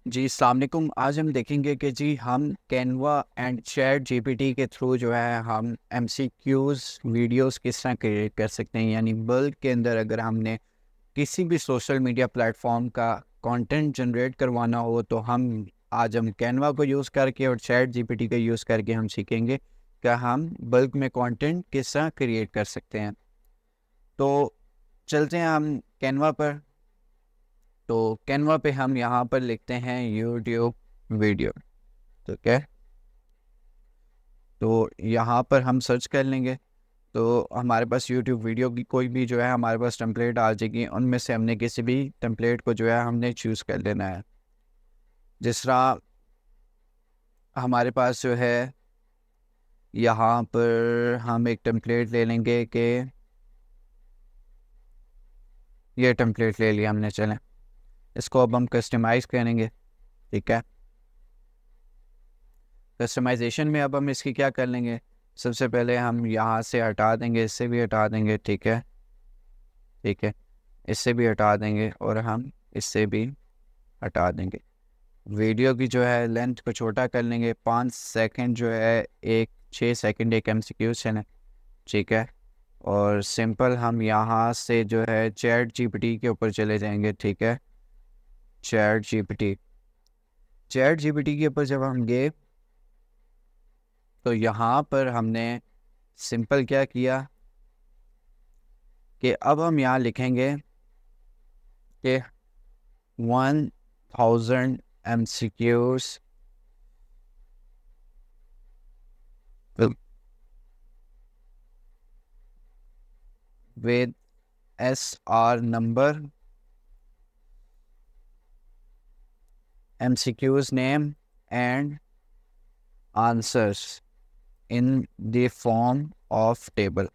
जी अस्सलाम वालेकुम। आज हम देखेंगे कि जी हम कैनवा एंड चैट जीपीटी के थ्रू जो है हम एमसीक्यूज़ वीडियोस किस तरह क्रिएट कर सकते हैं। यानी बल्क के अंदर अगर हमने किसी भी सोशल मीडिया प्लेटफॉर्म का कंटेंट जनरेट करवाना हो तो हम कैनवा को यूज़ करके और चैट जीपीटी का यूज़ करके हम सीखेंगे कि हम बल्क में कंटेंट किस तरह क्रिएट कर सकते हैं। तो चलते हैं हम कैनवा पर। तो कैनवा पे हम यहाँ पर लिखते हैं यूट्यूब वीडियो। तो क्या, तो यहाँ पर हम सर्च कर लेंगे तो हमारे पास यूट्यूब वीडियो की कोई भी जो है हमारे पास टेम्पलेट आ जाएगी। उनमें से हमने किसी भी टेम्पलेट को जो है हमने चूज़ कर लेना है। जिस तरह हमारे पास जो है यहाँ पर हम एक टेम्पलेट ले लेंगे कि ये टेम्पलेट ले लिया हमने। चलें, इसको अब हम कस्टमाइज़ करेंगे। ठीक है, कस्टमाइजेशन में अब हम इसकी क्या कर लेंगे, सबसे पहले हम यहाँ से हटा देंगे, इससे भी हटा देंगे। ठीक है, ठीक है, इससे भी हटा देंगे और हम इससे भी हटा देंगे। वीडियो की जो है लेंथ को छोटा कर लेंगे, 5 सेकंड जो है, 6 सेकंड एक एमसीक्यू चैनल। ठीक है, और सिंपल हम यहाँ से जो है चैट जीपीटी के ऊपर चले जाएंगे। ठीक है, चैट जीपीटी के ऊपर जब हम गए तो यहाँ पर हमने सिंपल क्या किया कि अब हम यहाँ लिखेंगे कि 1000 MCQs with SR number, MCQs name and answers in the form of table।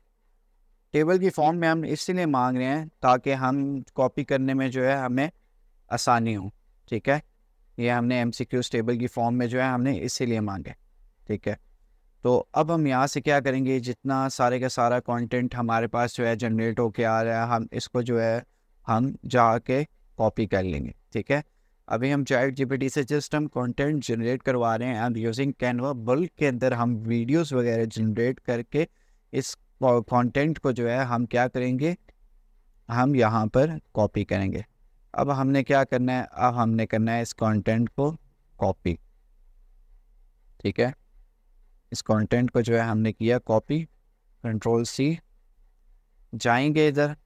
Table की फॉर्म में हम इसलिए मांग रहे हैं ताकि हम कॉपी करने में जो है हमें आसानी हो। ठीक है, ये हमने एमसीक्यूज टेबल की फॉर्म में जो है हमने इसीलिए मांगे। ठीक है, तो अब हम यहाँ से क्या करेंगे, जितना सारे का सारा कंटेंट हमारे पास जो है जनरेट होके आ रहा है, हम इसको जो है हम जाके कॉपी कर लेंगे। ठीक है, अभी हम चैट जीपीटी से जस्ट हम कंटेंट जनरेट करवा रहे हैं एंड यूजिंग कैनवा। बल्क के अंदर हम वीडियोस वगैरह जनरेट करके इस कंटेंट को जो है हम क्या करेंगे, हम यहाँ पर कॉपी करेंगे। अब हमने क्या करना है, अब हमने करना है इस कंटेंट को कॉपी। ठीक है, इस कंटेंट को जो है हमने किया कॉपी, कंट्रोल C। जाएंगे इधर,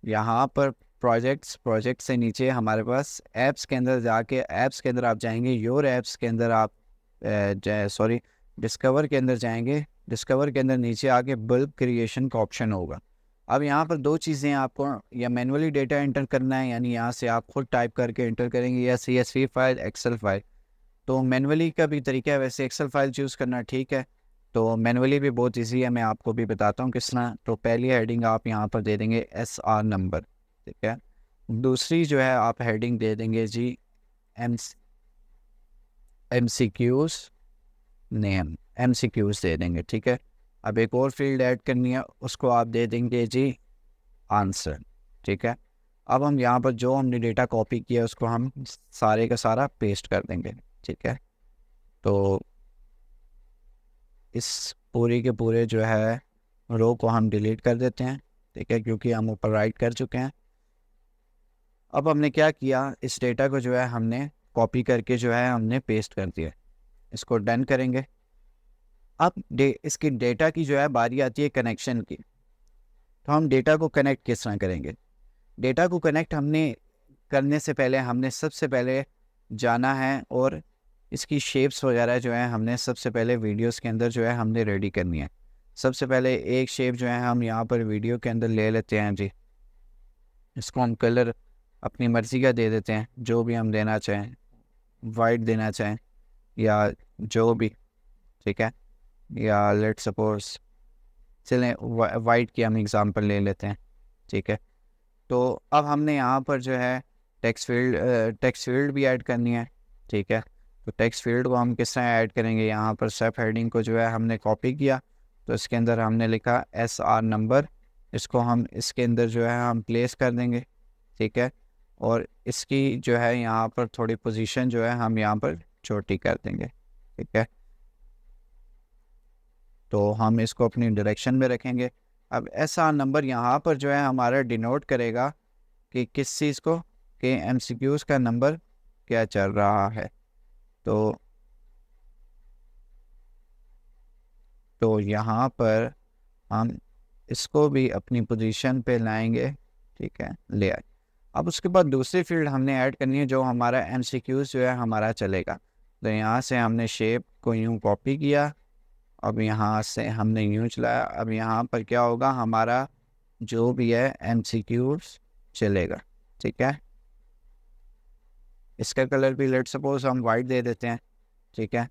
यहाँ पर प्रोजेक्ट से नीचे हमारे पास ऐप्स के अंदर जाके, ऐप्स के अंदर आप जाएंगे, योर ऐप्स के अंदर आप सॉरी डिस्कवर के अंदर जाएंगे। डिस्कवर के अंदर नीचे आके बल्क क्रिएशन का ऑप्शन होगा। अब यहाँ पर दो चीज़ें आपको, या मैनुअली डेटा एंटर करना है, यानी यहाँ से आप खुद टाइप करके एंटर करेंगे, या CSV फाइल, एक्सेल फाइल। तो मैनुअली का भी तरीका है, वैसे एक्सेल फाइल चूज़ करना ठीक है। तो मैनुअली भी बहुत इजी है, मैं आपको भी बताता हूँ किस तरह। तो पहली हेडिंग आप यहाँ पर दे देंगे SR नंबर। ठीक है, दूसरी जो है आप हेडिंग दे देंगे जी MCQs नेम, MCQs दे देंगे। ठीक है, अब एक और फील्ड ऐड करनी है, उसको आप दे देंगे जी आंसर। ठीक है, अब हम यहाँ पर जो हमने डेटा कॉपी किया उसको हम सारे का सारा पेस्ट कर देंगे। ठीक है, तो इस पूरे के पूरे जो है रो को हम डिलीट कर देते हैं। ठीक है, क्योंकि हम ऊपर राइट कर चुके हैं। अब हमने क्या किया, इस डेटा को जो है हमने कॉपी करके जो है हमने पेस्ट कर दिया। इसको डन करेंगे। अब इसकी डेटा की जो है बारी आती है कनेक्शन की। तो हम डेटा को कनेक्ट किस तरह करेंगे, डेटा को कनेक्ट हमने करने से पहले हमने सबसे पहले जाना है और इसकी शेप्स वगैरह जो है हमने सबसे पहले वीडियोस के अंदर जो है हमने रेडी करनी है। सबसे पहले एक शेप जो है हम यहाँ पर वीडियो के अंदर ले लेते हैं जी। इसको हम कलर अपनी मर्ज़ी का दे देते हैं, जो भी हम देना चाहें, वाइट देना चाहें या जो भी। ठीक है, या लेट सपोज चलें वाइट की हम एग्ज़ाम्पल ले लेते हैं। ठीक है, तो अब हमने यहाँ पर जो है टेक्स्ट फील्ड भी ऐड करनी है। ठीक है, तो टेक्स्ट फील्ड को हम किस तरह ऐड करेंगे, यहाँ पर सब हेडिंग को जो है हमने कॉपी किया, तो इसके अंदर हमने लिखा SR नंबर। इसको हम इसके अंदर जो है हम प्लेस कर देंगे। ठीक है, और इसकी जो है यहाँ पर थोड़ी पोजीशन जो है हम यहाँ पर छोटी कर देंगे, ठीक है। तो हम इसको अपनी डायरेक्शन में रखेंगे। अब ऐसा नंबर यहाँ पर जो है हमारा डिनोट करेगा कि किस चीज़ को, कि एमसीक्यूज़ का नंबर क्या चल रहा है। तो यहाँ पर हम इसको भी अपनी पोजीशन पे लाएंगे, ठीक है, ले आए। अब उसके बाद दूसरी फील्ड हमने ऐड करनी है जो हमारा एमसीक्यूज़ जो है हमारा चलेगा। तो यहाँ से हमने शेप को यूँ कॉपी किया, अब यहाँ से हमने यूँ चलाया। अब यहाँ पर क्या होगा, हमारा जो भी है एमसीक्यूज़ चलेगा, ठीक है। इसका कलर भी लेट सपोज हम वाइट दे देते हैं, ठीक है।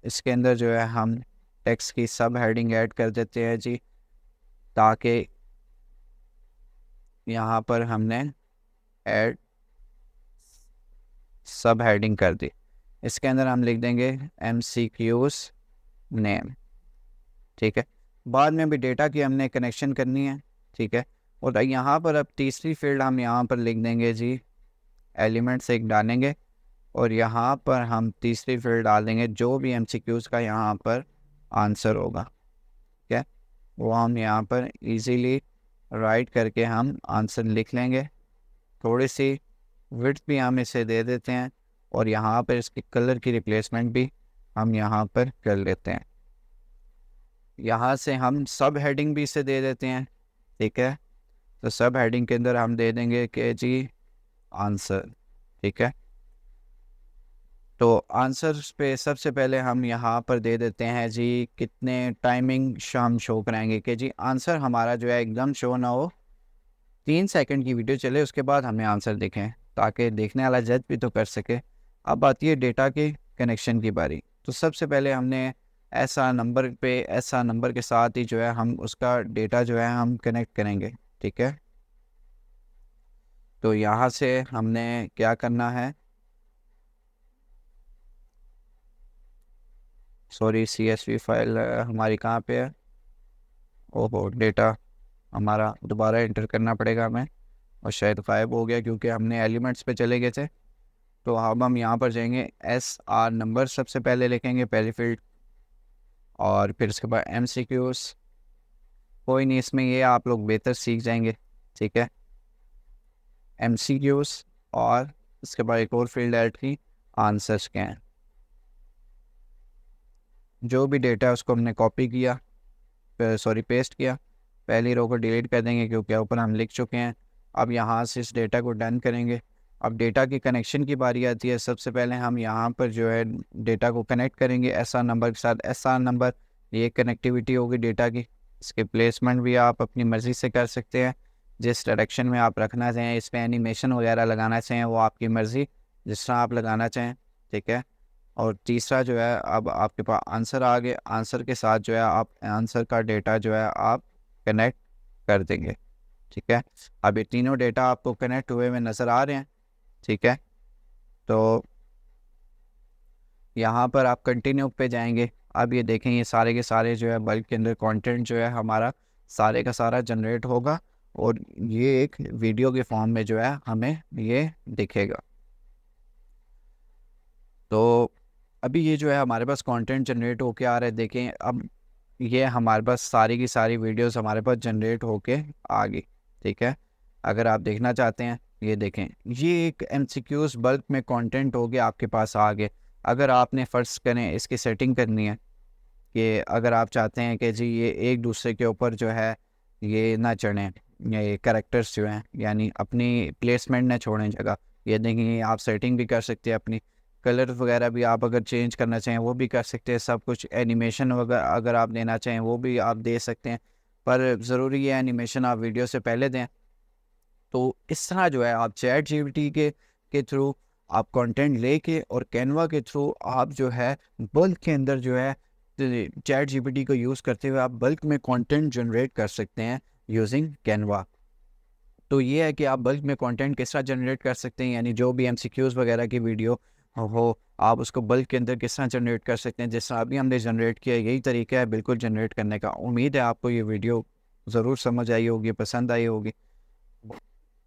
इसके अंदर जो है हम टेक्स्ट की सब हेडिंग ऐड कर देते हैं जी, ताकि यहाँ पर हमने ऐड सब हेडिंग कर दी। इसके अंदर हम लिख देंगे MCQs नेम, ठीक है। बाद में भी डेटा की हमने कनेक्शन करनी है, ठीक है। और यहाँ पर अब तीसरी फील्ड हम यहाँ पर लिख देंगे जी, एलिमेंट्स एक डालेंगे और यहाँ पर हम तीसरी फील्ड डाल देंगे जो भी MCQs का यहाँ पर आंसर होगा, ठीक है, वो हम यहाँ पर इजीली राइट करके हम आंसर लिख लेंगे। थोड़ी सी विड्थ भी हम इसे दे देते हैं और यहाँ पर इसके कलर की रिप्लेसमेंट भी हम यहाँ पर कर लेते हैं। यहाँ से हम सब हेडिंग भी इसे दे देते हैं, ठीक है। तो सब हेडिंग के अंदर हम दे देंगे कि जी आंसर, ठीक है। तो आंसर पे सबसे पहले हम यहाँ पर दे देते हैं जी कितने टाइमिंग हम शो कराएंगे, कि जी आंसर हमारा जो है एकदम शो ना हो, 3 सेकंड की वीडियो चले उसके बाद हमें आंसर दिखें, ताकि देखने वाला जज भी तो कर सके। अब आती है डेटा के कनेक्शन की बारी। तो सबसे पहले हमने ऐसा नंबर के साथ ही जो है हम उसका डेटा जो है हम कनेक्ट करेंगे, ठीक है। तो यहाँ से हमने क्या करना है, सॉरी CSV फाइल हमारी कहाँ पे है, ओहो डेटा हमारा दोबारा इंटर करना पड़ेगा हमें, और शायद गायब हो गया क्योंकि हमने एलिमेंट्स पे चले गए थे। तो अब हम यहाँ पर जाएंगे, SR नंबर सबसे पहले लिखेंगे पहली फील्ड, और फिर उसके बाद MCQs। कोई नहीं, इसमें ये आप लोग बेहतर सीख जाएंगे, ठीक है। MCQs और इसके बाद एक और फील्ड ऐड की, आंसर्स क्या हैं। जो भी डेटा है उसको हमने कॉपी किया, पेस्ट किया। पहली रो को डिलीट कर देंगे क्योंकि ऊपर हम लिख चुके हैं। अब यहाँ से इस डेटा को डन करेंगे। अब डेटा की कनेक्शन की बारी आती है। सबसे पहले हम यहाँ पर जो है डेटा को कनेक्ट करेंगे SR नंबर के साथ। SR नंबर, ये कनेक्टिविटी होगी डेटा की। इसके प्लेसमेंट भी आप अपनी मर्ज़ी से कर सकते हैं, जिस डायरेक्शन में आप रखना चाहें। इस पर एनिमेशन वगैरह लगाना चाहें वो आपकी मर्ज़ी, जिस तरह आप लगाना चाहें, ठीक है। और तीसरा जो है, अब आपके पास आंसर आ गए, आंसर के साथ जो है आप आंसर का डेटा जो है आप कनेक्ट कर देंगे, ठीक है। अब ये तीनों डेटा आपको कनेक्ट हुए हुए नज़र आ रहे हैं, ठीक है। तो यहाँ पर आप कंटिन्यू पे जाएंगे। अब ये देखें, ये सारे के सारे जो है बल्क के अंदर कंटेंट जो है हमारा सारे का सारा जनरेट होगा और ये एक वीडियो के फॉर्म में जो है हमें ये दिखेगा। तो अभी ये जो है हमारे पास कंटेंट जनरेट होके आ रहा है। देखें, अब ये हमारे पास सारी की सारी वीडियोस हमारे पास जनरेट होके आ गई, ठीक है। अगर आप देखना चाहते हैं, ये देखें, ये एक MCQs बल्क में कंटेंट हो गया आपके पास आ गए। अगर आपने फ़र्ज़ करें इसकी सेटिंग करनी है कि अगर आप चाहते हैं कि जी ये एक दूसरे के ऊपर जो है ये ना चढ़ें, ये कैरेक्टर्स जो हैं यानी अपनी प्लेसमेंट ना छोड़ें जगह, ये देखेंगे आप सेटिंग भी कर सकते हैं। अपनी कलर वगैरह भी आप अगर चेंज करना चाहें वो भी कर सकते हैं। सब कुछ एनिमेशन वगैरह अगर आप देना चाहें वो भी आप दे सकते हैं, पर ज़रूरी है एनिमेशन आप वीडियो से पहले दें। तो इस तरह जो है आप चैट जीपीटी के थ्रू आप कंटेंट लेके और कैनवा के थ्रू आप जो है बल्क के अंदर जो है चैट जीपीटी को यूज़ करते हुए आप बल्क में कंटेंट जनरेट कर सकते हैं यूजिंग कैनवा। तो ये है कि आप बल्क में कंटेंट किस तरह जनरेट कर सकते हैं, यानी जो भी MCQs वगैरह की वीडियो हो आप उसको बल्क के अंदर किस तरह जनरेट कर सकते हैं। जिस तरह अभी हमने जनरेट किया, यही तरीका है बिल्कुल जनरेट करने का। उम्मीद है आपको ये वीडियो ज़रूर समझ आई होगी, पसंद आई होगी।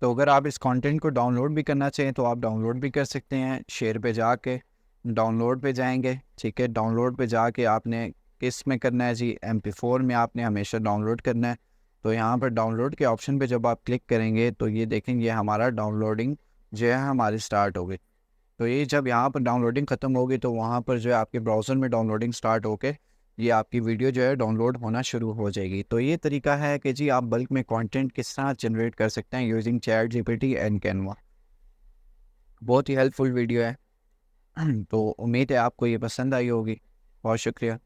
तो अगर आप इस कंटेंट को डाउनलोड भी करना चाहें तो आप डाउनलोड भी कर सकते हैं। शेयर पे जाके डाउनलोड पे जाएंगे, ठीक है। डाउनलोड पे जाके आपने किस में करना है जी, MP4 में आपने हमेशा डाउनलोड करना है। तो यहाँ पर डाउनलोड के ऑप्शन पे जब आप क्लिक करेंगे तो ये देखेंगे हमारा डाउनलोडिंग जो है हमारी स्टार्ट हो गई। तो ये जब यहाँ पर डाउनलोडिंग ख़त्म होगी तो वहाँ पर जो है आपके ब्राउज़र में डाउनलोडिंग स्टार्ट होके ये आपकी वीडियो जो है डाउनलोड होना शुरू हो जाएगी। तो ये तरीका है कि जी आप बल्क में कंटेंट किस तरह जनरेट कर सकते हैं यूजिंग ChatGPT एंड कैनवा। बहुत ही हेल्पफुल वीडियो है। तो उम्मीद है आपको ये पसंद आई होगी। बहुत शुक्रिया।